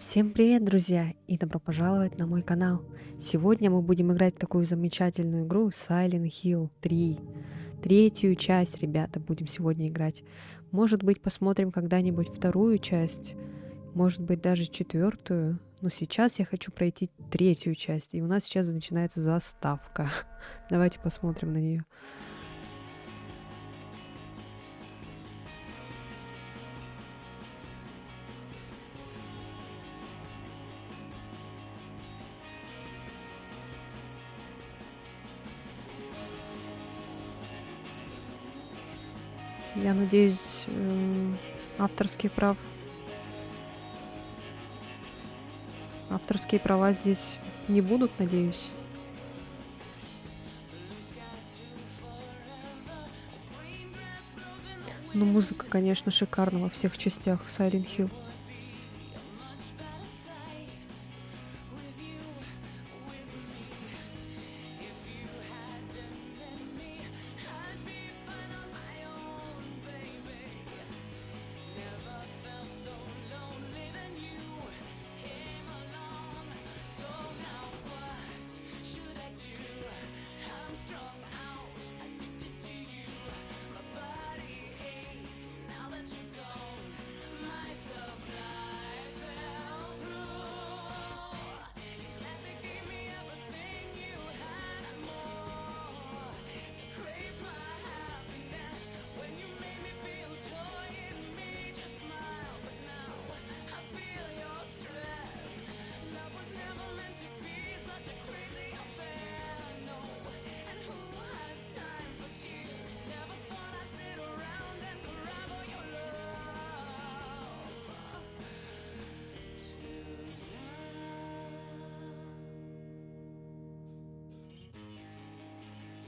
Всем привет, друзья, и добро пожаловать на мой канал. Сегодня мы будем играть в такую замечательную игру Silent Hill 3. Третью часть, ребята, будем сегодня играть. Может быть, посмотрим когда-нибудь вторую часть, может быть, даже четвертую. Но сейчас я хочу пройти третью часть, и у нас сейчас начинается заставка. Давайте посмотрим на нее. Я надеюсь, авторских прав. Авторские права здесь не будут, надеюсь. Ну, музыка, конечно, шикарна во всех частях Silent Hill.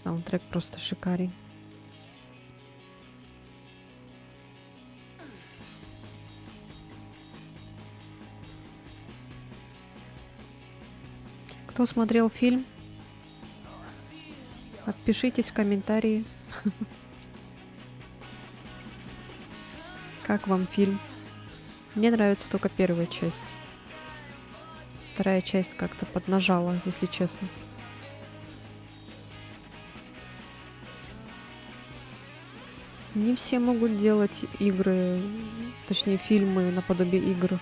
Саундтрек просто шикарен. Кто смотрел фильм, отпишитесь в комментарии. Как вам фильм? Мне нравится только первая часть. Вторая часть как-то поднажала, если честно. Не все могут делать игры, точнее фильмы наподобие игр.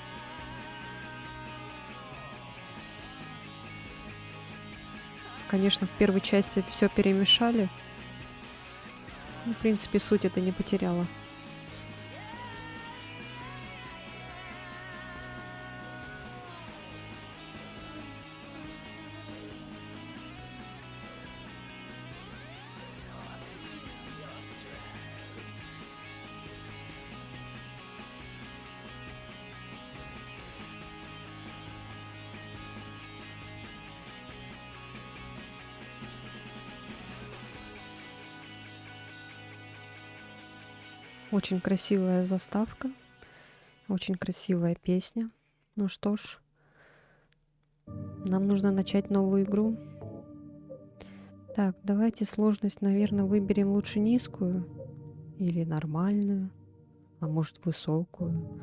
Конечно, в первой части все перемешали. Ну, в принципе, суть это не потеряла. Очень красивая заставка, очень красивая песня. Ну что ж, нам нужно начать новую игру. Так, давайте сложность, наверное, выберем лучше низкую или нормальную, а может высокую.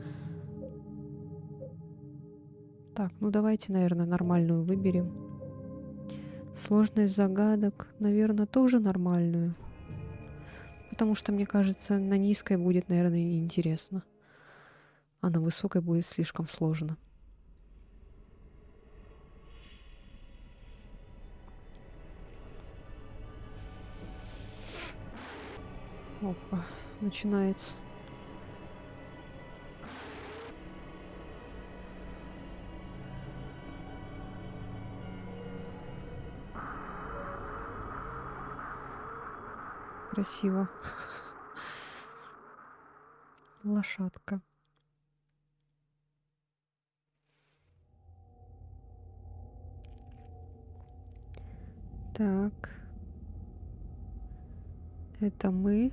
Так, ну давайте, наверное, нормальную выберем. Сложность загадок, наверное, тоже нормальную. Потому что, мне кажется, на низкой будет, наверное, неинтересно. А на высокой будет слишком сложно. Опа, начинается. Красиво. Лошадка. Так. Это мы.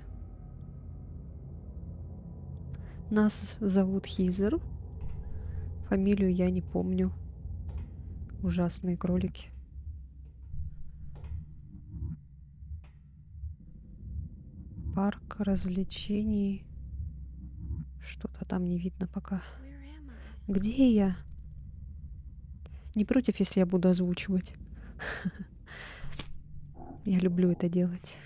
Нас зовут Хизер. Фамилию я не помню. Ужасные кролики. Парк развлечений. Что-то там не видно пока. Где я? Не против, если я буду озвучивать? Я люблю это делать.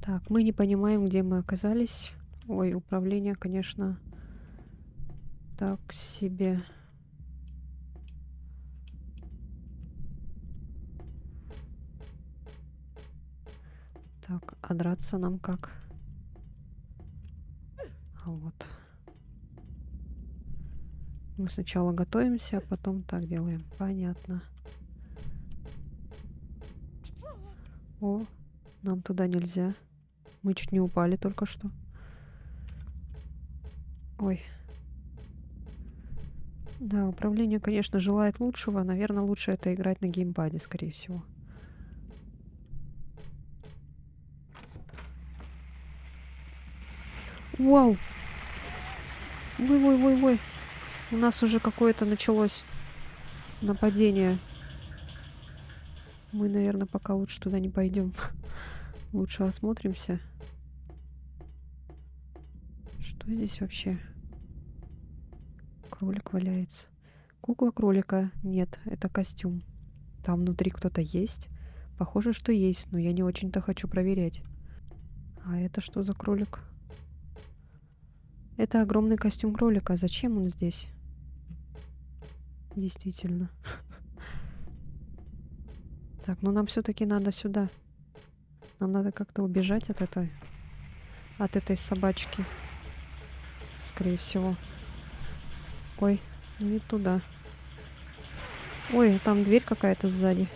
Так, мы не понимаем, где мы оказались. Ой, управление, конечно, так себе. Так, а драться нам как? А вот. Мы сначала готовимся, а потом так делаем. Понятно. О, нам туда нельзя. Мы чуть не упали только что. Ой. Да, управление, конечно, желает лучшего. Наверное, лучше это играть на геймпаде, скорее всего. Вау! Ой-ой-ой-ой! У нас уже какое-то началось нападение. Мы, наверное, пока лучше туда не пойдем. Лучше осмотримся. Что здесь вообще? Кролик валяется. Кукла кролика. Нет, это костюм. Там внутри кто-то есть. Похоже, что есть, но я не очень-то хочу проверять. А это что за кролик? Это огромный костюм кролика. Зачем он здесь? Действительно. Так, ну нам все-таки надо сюда. Нам надо как-то убежать от этой собачки. Скорее всего. Ой, не туда. Ой, там дверь какая-то сзади.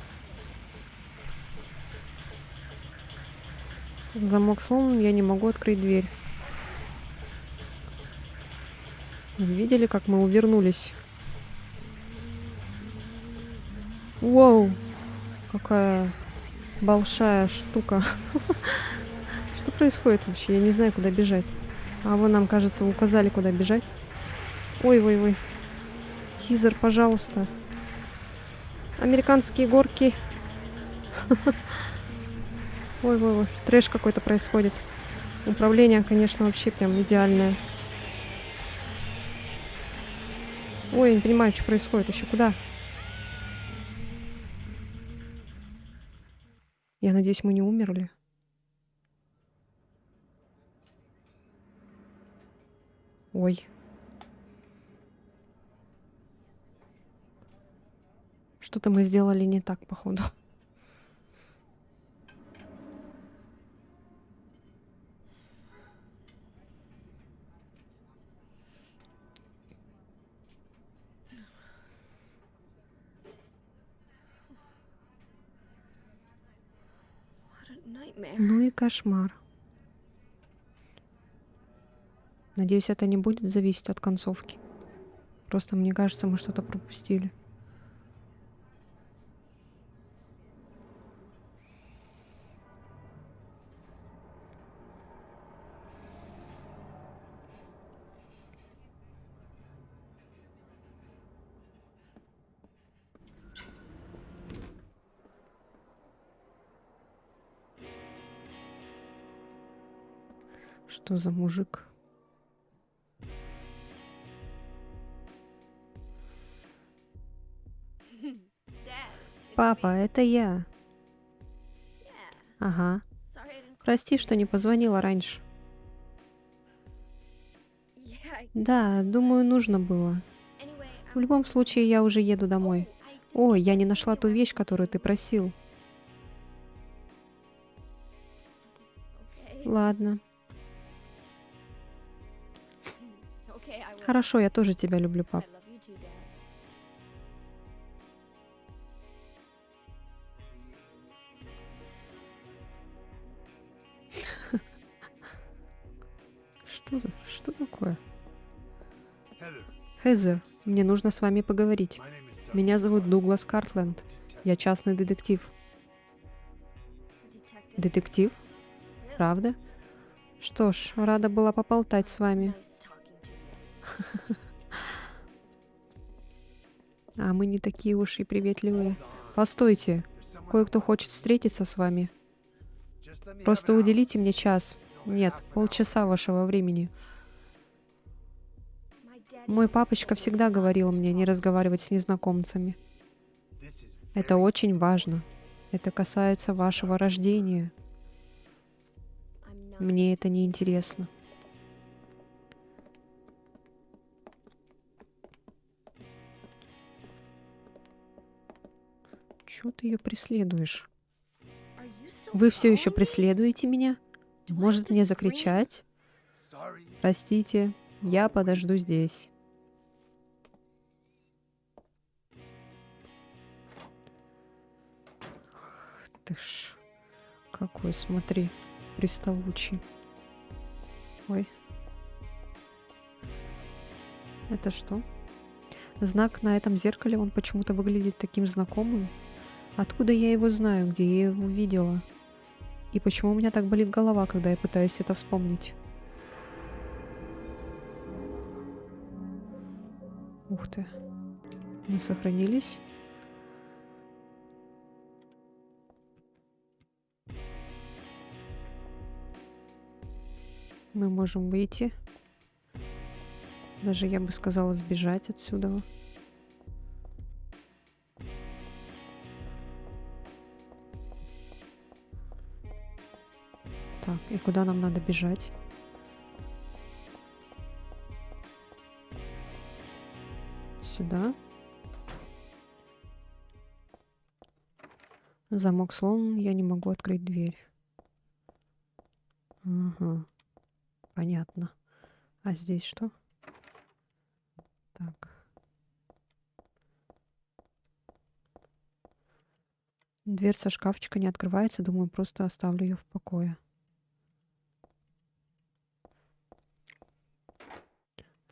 Замок сломан, я не могу открыть дверь. Вы видели, как мы увернулись? Воу! Какая большая штука. Что происходит вообще? Я не знаю, куда бежать. А вы нам, кажется, указали, куда бежать. Ой-ой-ой. Хизер, пожалуйста. Американские горки. Ой-ой-ой. Трэш какой-то происходит. Управление, конечно, вообще прям идеальное. Ой, я не понимаю, что происходит. Еще куда? Я надеюсь, мы не умерли. Ой. Что-то мы сделали не так, походу. Ну и кошмар. Надеюсь, это не будет зависеть от концовки. Просто мне кажется, мы что-то пропустили. Что за мужик? Папа, это я. Ага. Прости, что не позвонила раньше. Да, думаю, нужно было. В любом случае, я уже еду домой. Ой, я не нашла ту вещь, которую ты просил. Ладно. Хорошо, я тоже тебя люблю, пап. Что такое? Хезер, мне нужно с вами поговорить. Меня зовут Дуглас Картленд. Я частный детектив. Детектив? Правда? Что ж, рада была поболтать с вами. А мы не такие уж и приветливые. Постойте, кое-кто хочет встретиться с вами. Просто уделите мне час. Нет, полчаса вашего времени. Мой папочка всегда говорил мне не разговаривать с незнакомцами. Это очень важно. Это касается вашего рождения. Мне это не интересно. Чего ты ее преследуешь? Вы все еще преследуете меня? Может мне закричать? Простите, я подожду здесь. Ты ж какой, смотри, приставучий. Ой. Это что? Знак на этом зеркале, он почему-то выглядит таким знакомым. Откуда я его знаю, где я его видела? И почему у меня так болит голова, когда я пытаюсь это вспомнить? Ух ты. Мы сохранились. Мы можем выйти. Даже, я бы сказала, сбежать отсюда. Так, и куда нам надо бежать? Сюда. Замок сломан, я не могу открыть дверь. Ага, понятно. А здесь что? Так. Дверца шкафчика не открывается, думаю, просто оставлю ее в покое.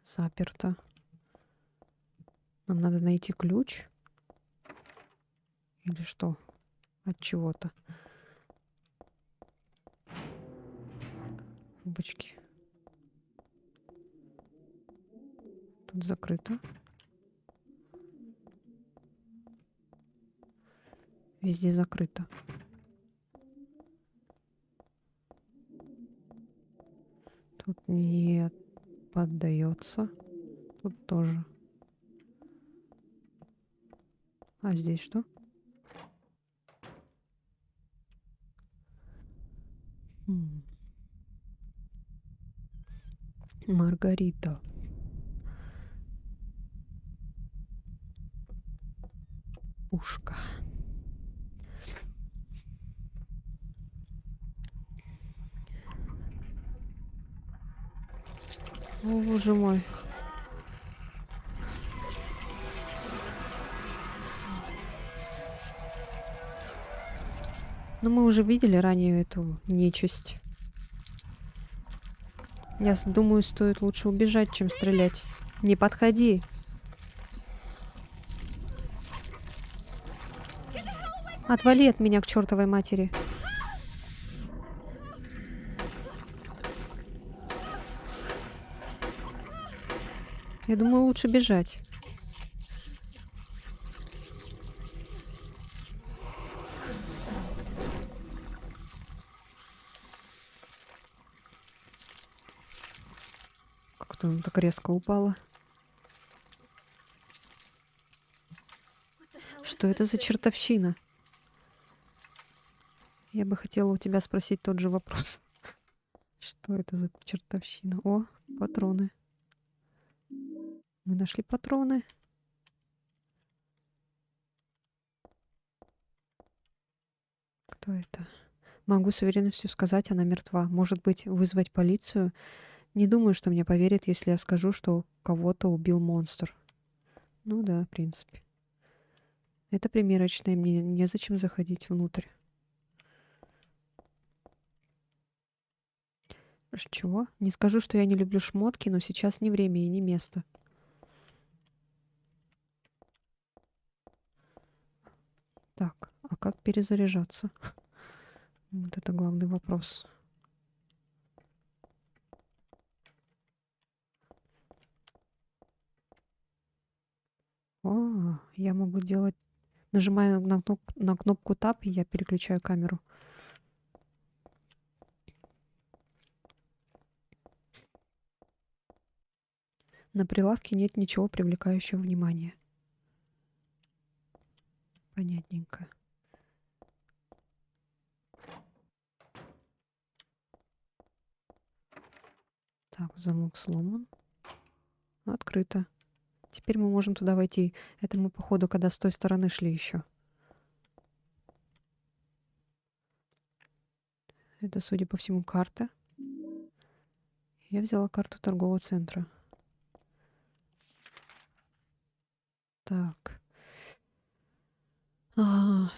Заперто. Нам надо найти ключ. Или что? От чего-то. Бычки. Тут закрыто. Везде закрыто. Тут не поддается. Тут тоже. А здесь что? Маргарита. Пушка. О, боже мой. Ну, мы уже видели ранее эту нечисть. Я думаю, стоит лучше убежать, чем стрелять. Не подходи. Отвали от меня к чертовой матери. Я думаю, лучше бежать. Как-то он так резко упала. Что это за чертовщина? Я бы хотела у тебя спросить тот же вопрос. Что это за чертовщина? О, патроны. Мы нашли патроны. Кто это? Могу с уверенностью сказать, она мертва. Может быть, вызвать полицию? Не думаю, что мне поверят, если я скажу, что кого-то убил монстр. Ну да, в принципе. Это примерочная, мне незачем заходить внутрь. Чего? Не скажу, что я не люблю шмотки, но сейчас не время и не место. Так, а как перезаряжаться? Вот это главный вопрос. О, я могу делать... Нажимаю на кнопку Tab, и я переключаю камеру. На прилавке нет ничего привлекающего внимания. Понятненько. Так, замок сломан. Открыто. Теперь мы можем туда войти. Это мы, походу, когда с той стороны шли еще. Это, судя по всему, карта. Я взяла карту торгового центра. Так.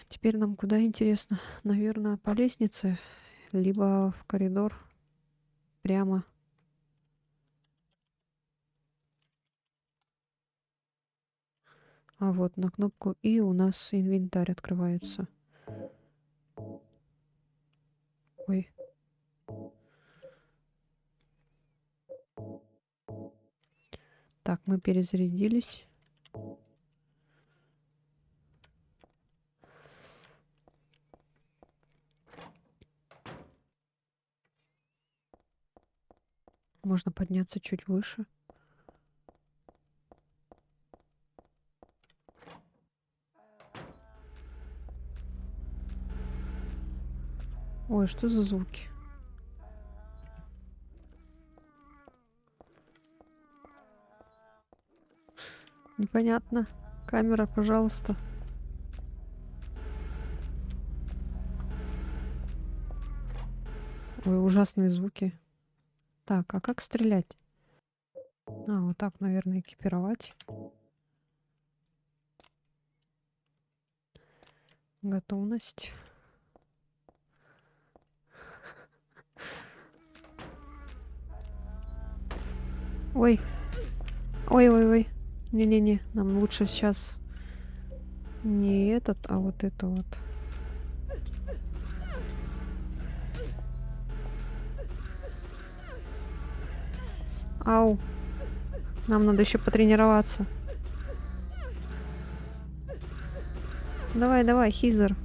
Теперь нам куда интересно? Наверное, по лестнице, либо в коридор прямо. А вот на кнопку И у нас инвентарь открывается. Ой. Так, мы перезарядились. Можно подняться чуть выше. Ой, что за звуки? Непонятно. Камера, пожалуйста. Ой, ужасные звуки. Так, а как стрелять? Вот так, наверное, экипировать. Готовность. Ой. Ой-ой-ой. Не-не-не, нам лучше сейчас не этот, а вот это вот. Ау. Нам надо еще потренироваться. Давай, давай, Хизер.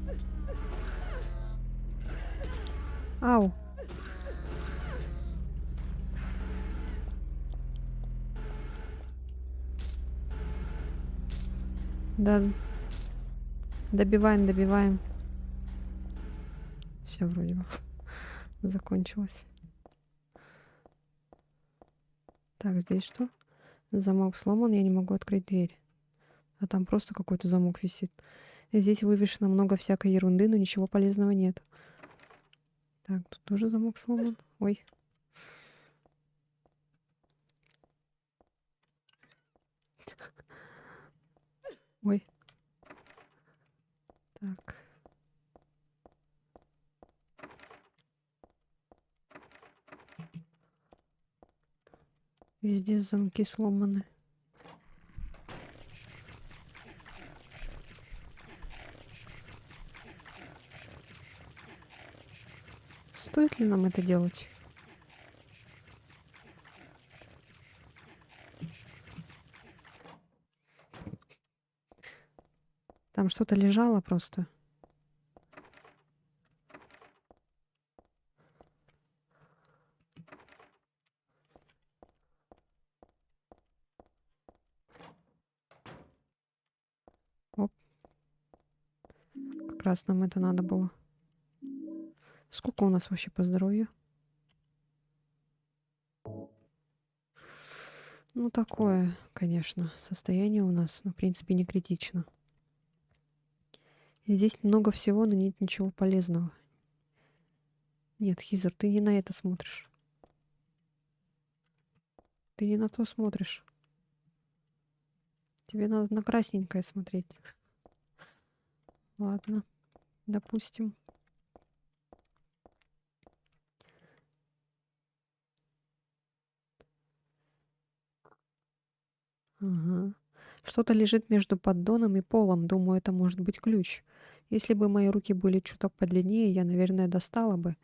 Ау. Да. Добиваем, добиваем. Все вроде бы закончилось. Так, здесь что? Замок сломан, я не могу открыть дверь. А там просто какой-то замок висит. И здесь вывешено много всякой ерунды, но ничего полезного нет. Так, тут тоже замок сломан. Ой. Ой. Так. Везде замки сломаны. Стоит ли нам это делать? Там что-то лежало просто. Оп. Как раз нам это надо было. Сколько у нас вообще по здоровью? Ну, такое, конечно, состояние у нас, в принципе, не критично. И здесь много всего, но нет ничего полезного. Нет, Хизер, ты не на это смотришь. Ты не на то смотришь. Тебе надо на красненькое смотреть. Ладно, допустим. Ага. Что-то лежит между поддоном и полом. Думаю, это может быть ключ. Если бы мои руки были чуток подлиннее, я, наверное, достала бы.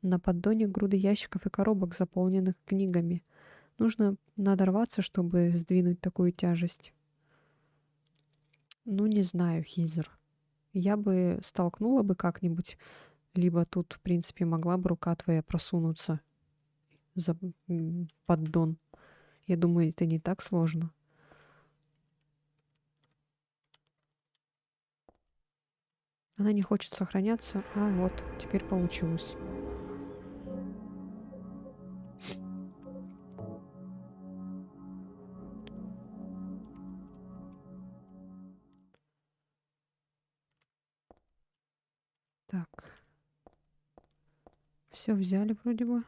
На поддоне груды ящиков и коробок, заполненных книгами. Нужно надорваться, чтобы сдвинуть такую тяжесть. Ну, не знаю, Хизер. Я бы столкнула бы как-нибудь, либо тут, в принципе, могла бы рука твоя просунуться за поддон Я думаю, это не так сложно. Она не хочет сохраняться. А, вот, теперь получилось. Так. Все взяли вроде бы.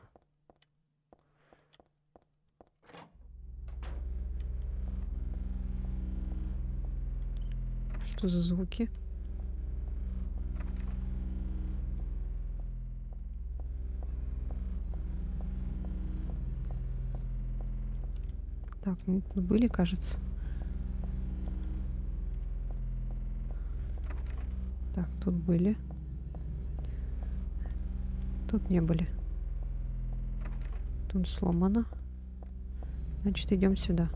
Что за звуки? Так, мы тут были, кажется. Так, тут были. Тут не были. Тут сломано. Значит, идем сюда.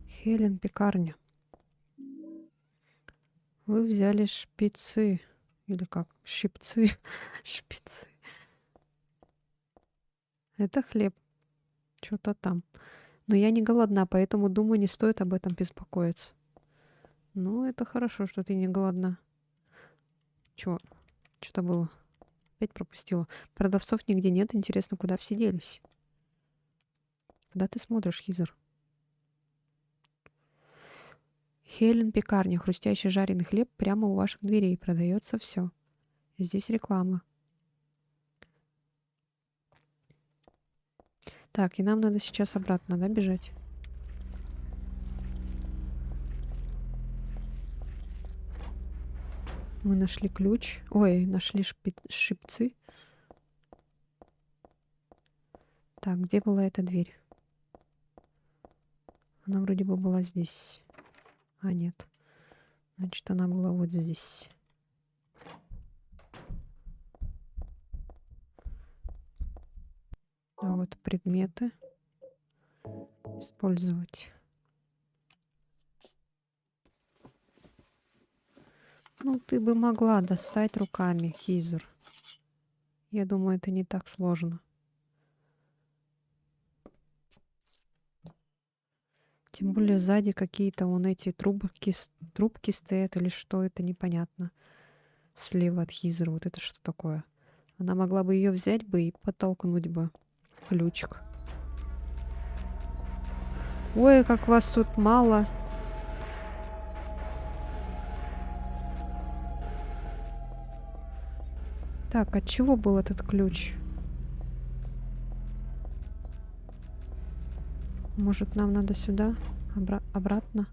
Хелен, пекарня. Вы взяли шпицы. Или как? Щипцы. Шпицы. Это хлеб. Что-то там. Но я не голодна, поэтому, думаю, не стоит об этом беспокоиться. Ну, это хорошо, что ты не голодна. Чё? Что-то было. Опять пропустила. Продавцов нигде нет. Интересно, куда все делись? Куда ты смотришь, Хизер? Хелен пекарня. Хрустящий жареный хлеб прямо у ваших дверей. Продается все. Здесь реклама. Так, и нам надо сейчас обратно, да, бежать? Мы нашли ключ. Ой, нашли шипцы. Так, где была эта дверь? Она вроде бы была здесь. А, нет. Значит, она была вот здесь. А вот предметы. Использовать. Ну, ты бы могла достать руками, Хизер. Я думаю, это не так сложно. Тем более сзади какие-то вон эти трубки стоят или что, это непонятно. Слева от Хизера. Вот это что такое? Она могла бы ее взять бы и подтолкнуть бы. Ключик. Ой, как вас тут мало. Так, от чего был этот ключ? Может, нам надо сюда? Обратно?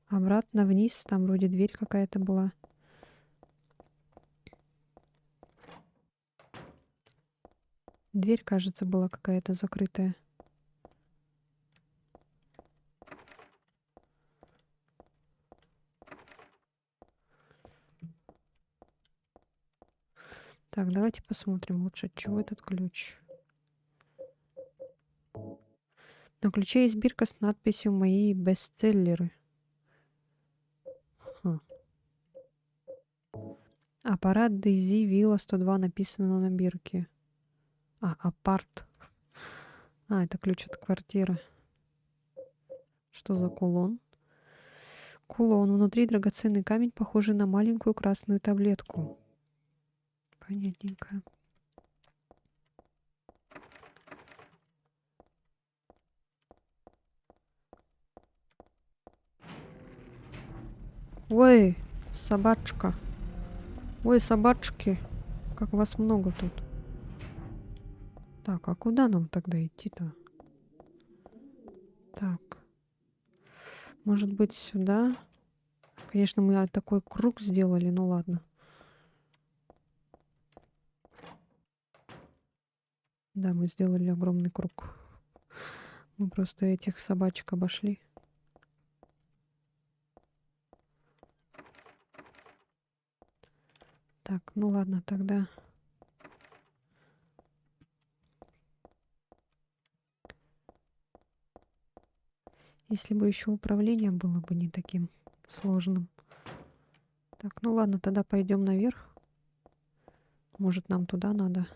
Обратно вниз. Там вроде дверь какая-то была. Дверь, кажется, была какая-то закрытая. Так, давайте посмотрим лучше, от чего этот ключ. На ключе есть бирка с надписью «Мои бестселлеры». Хм. Аппарат DZ Вилла 102 написано на бирке. А, апарт. А, это ключ от квартиры. Что за кулон? Кулон. Внутри драгоценный камень, похожий на маленькую красную таблетку. Понятненько. Ой, собачка. Ой, собачки. Как вас много тут. Так, а куда нам тогда идти-то? Так. Может быть, сюда? Конечно, мы такой круг сделали, ну ладно. Да, мы сделали огромный круг. Мы просто этих собачек обошли. Так, ну ладно, тогда... Если бы еще управление было бы не таким сложным. Так, ну ладно, тогда пойдем наверх. Может, нам туда надо.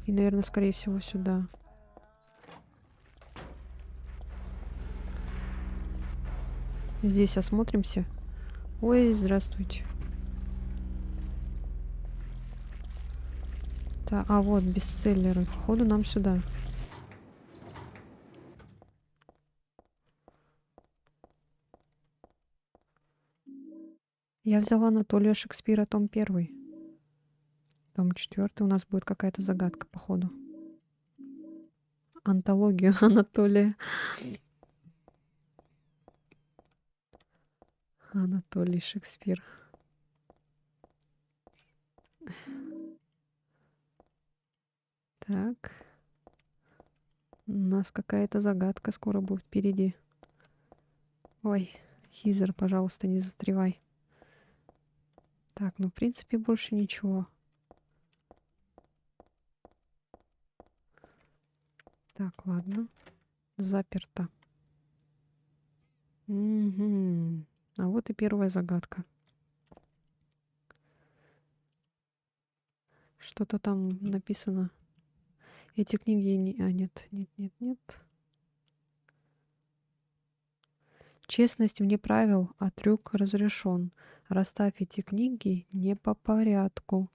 И, наверное, скорее всего, сюда. Здесь осмотримся. Ой, здравствуйте. Да, а вот бестселлеры. Походу нам сюда. Я взяла Анатолия Шекспира, том 1. Том 4 у нас будет какая-то загадка, походу. Антологию Анатолия. Анатолий Шекспир. Так. У нас какая-то загадка скоро будет впереди. Ой, Хизер, пожалуйста, не застревай. Так, ну в принципе больше ничего. Так, ладно. Заперто. Угу. А вот и первая загадка. Что-то там написано. Эти книги не... А, нет, нет, нет, нет. Честность вне правил, а трюк разрешен. Расставь эти книги не по порядку.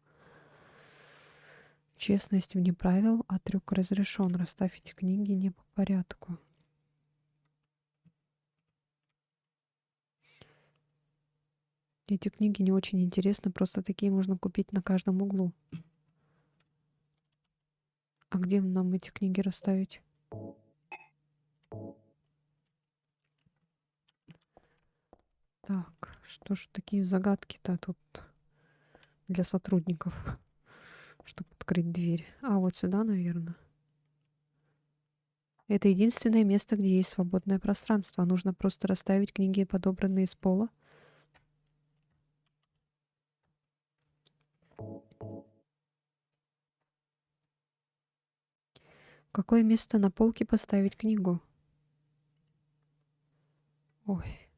Честность вне правил, а трюк разрешен. Расставь эти книги не по порядку. Эти книги не очень интересны, просто такие можно купить на каждом углу. А где нам эти книги расставить? Так, что ж такие загадки-то тут для сотрудников, чтобы открыть дверь. А вот сюда, наверное. Это единственное место, где есть свободное пространство. Нужно просто расставить книги, подобранные с пола. В какое место на полке поставить книгу? Ой.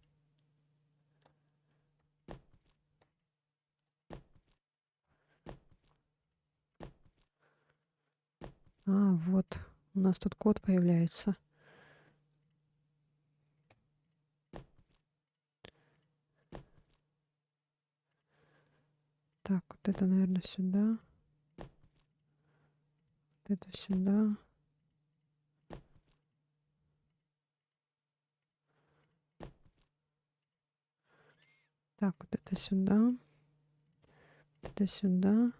А, вот. У нас тут код появляется. Так, вот это, наверное, сюда. Вот это сюда. Так, вот это сюда. Вот это сюда.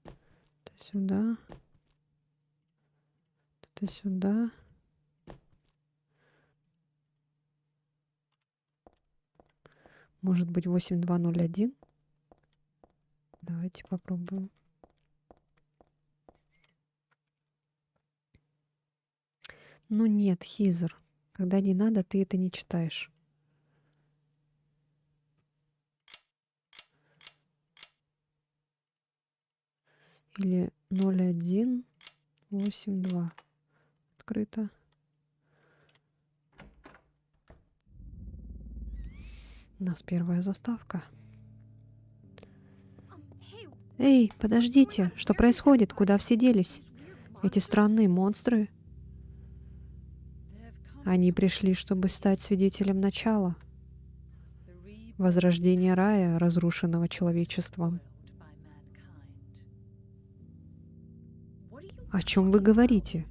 Это сюда. Это сюда. Может быть, 8201? Давайте попробуем. Ну нет, Хизер. Когда не надо, ты это не читаешь. Или 0182. Открыто. У нас первая заставка. Эй, подождите, что происходит? Куда все делись? Эти странные монстры. Они пришли, чтобы стать свидетелем начала. Возрождения рая, разрушенного человечеством. О чем вы говорите?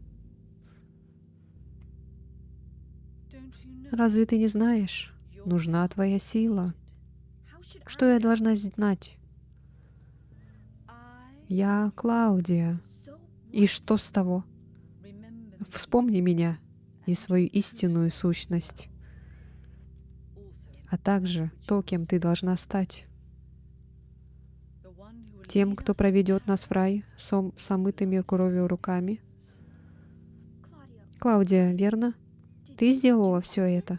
Разве ты не знаешь? Нужна твоя сила. Что я должна знать? Я Клаудия. И что с того? Вспомни меня и свою истинную сущность, а также то, кем ты должна стать. Тем, кто проведет нас в рай с омытыми кровью руками. Клаудия, верно? Ты сделала все это?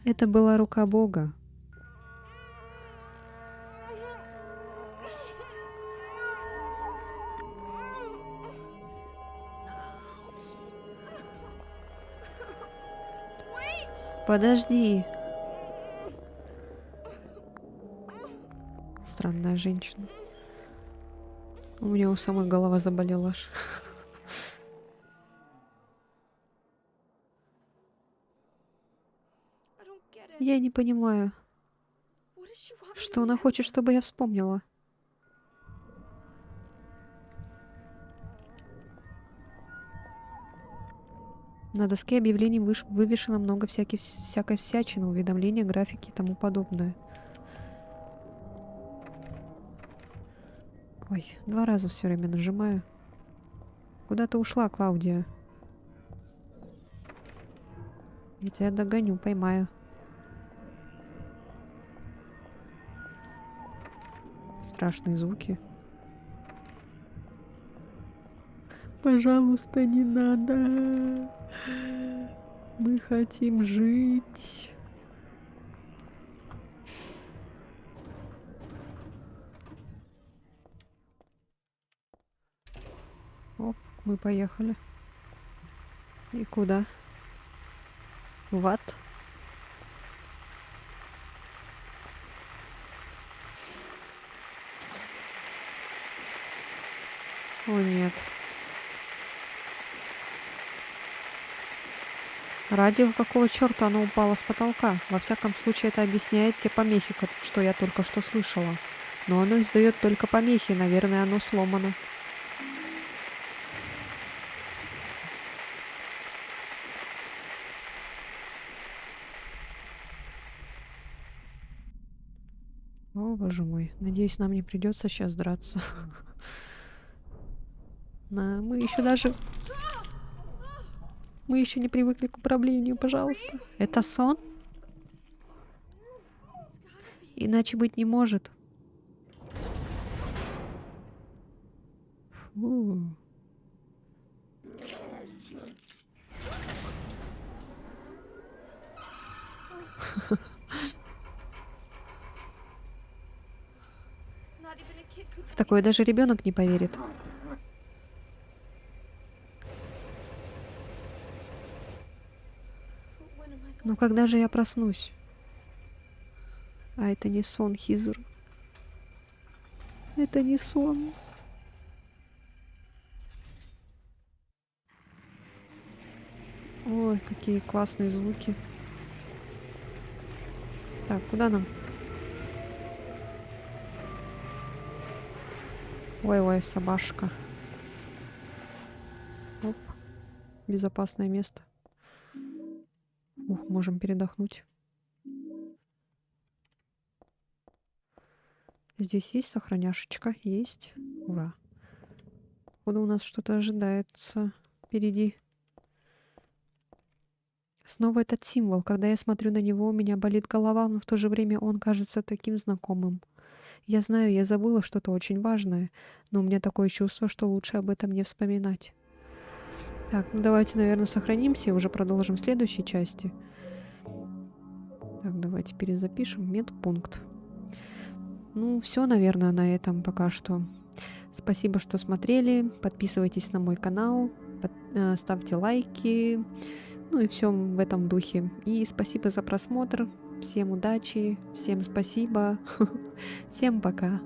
Это была рука Бога. Подожди. Странная женщина. У меня у самой голова заболела аж. Я не понимаю, что она хочет, чтобы я вспомнила. На доске объявлений вывешено много всякой всячины, уведомления, графики и тому подобное. Ой, 2 раза все время нажимаю. Куда ты ушла, Клаудия? Я тебя догоню, поймаю. Страшные звуки. Пожалуйста, не надо. Мы хотим жить. Оп, мы поехали. И куда? В ад? О, нет. Радио какого черта оно упало с потолка? Во всяком случае, это объясняет те помехи, что я только что слышала. Но оно издает только помехи, наверное, оно сломано. О, боже мой. Надеюсь, нам не придется сейчас драться. Мы еще даже... Мы еще не привыкли к управлению, пожалуйста. Это сон? Иначе быть не может. Фу. В такое даже ребенок не поверит. Но когда же я проснусь? А это не сон, Хизер. Это не сон. Ой, какие классные звуки. Так, куда нам? Ой-ой, собашка. Оп. Безопасное место. Ух, можем передохнуть. Здесь есть сохраняшечка? Есть. Ура. Походу у нас что-то ожидается впереди. Снова этот символ. Когда я смотрю на него, у меня болит голова, но в то же время он кажется таким знакомым. Я знаю, я забыла что-то очень важное, но у меня такое чувство, что лучше об этом не вспоминать. Так, ну давайте, наверное, сохранимся и уже продолжим в следующей части. Так, давайте перезапишем медпункт. Ну, все, наверное, на этом пока что. Спасибо, что смотрели. Подписывайтесь на мой канал, ставьте лайки. Ну и все в этом духе. И спасибо за просмотр. Всем удачи, всем спасибо. Всем пока.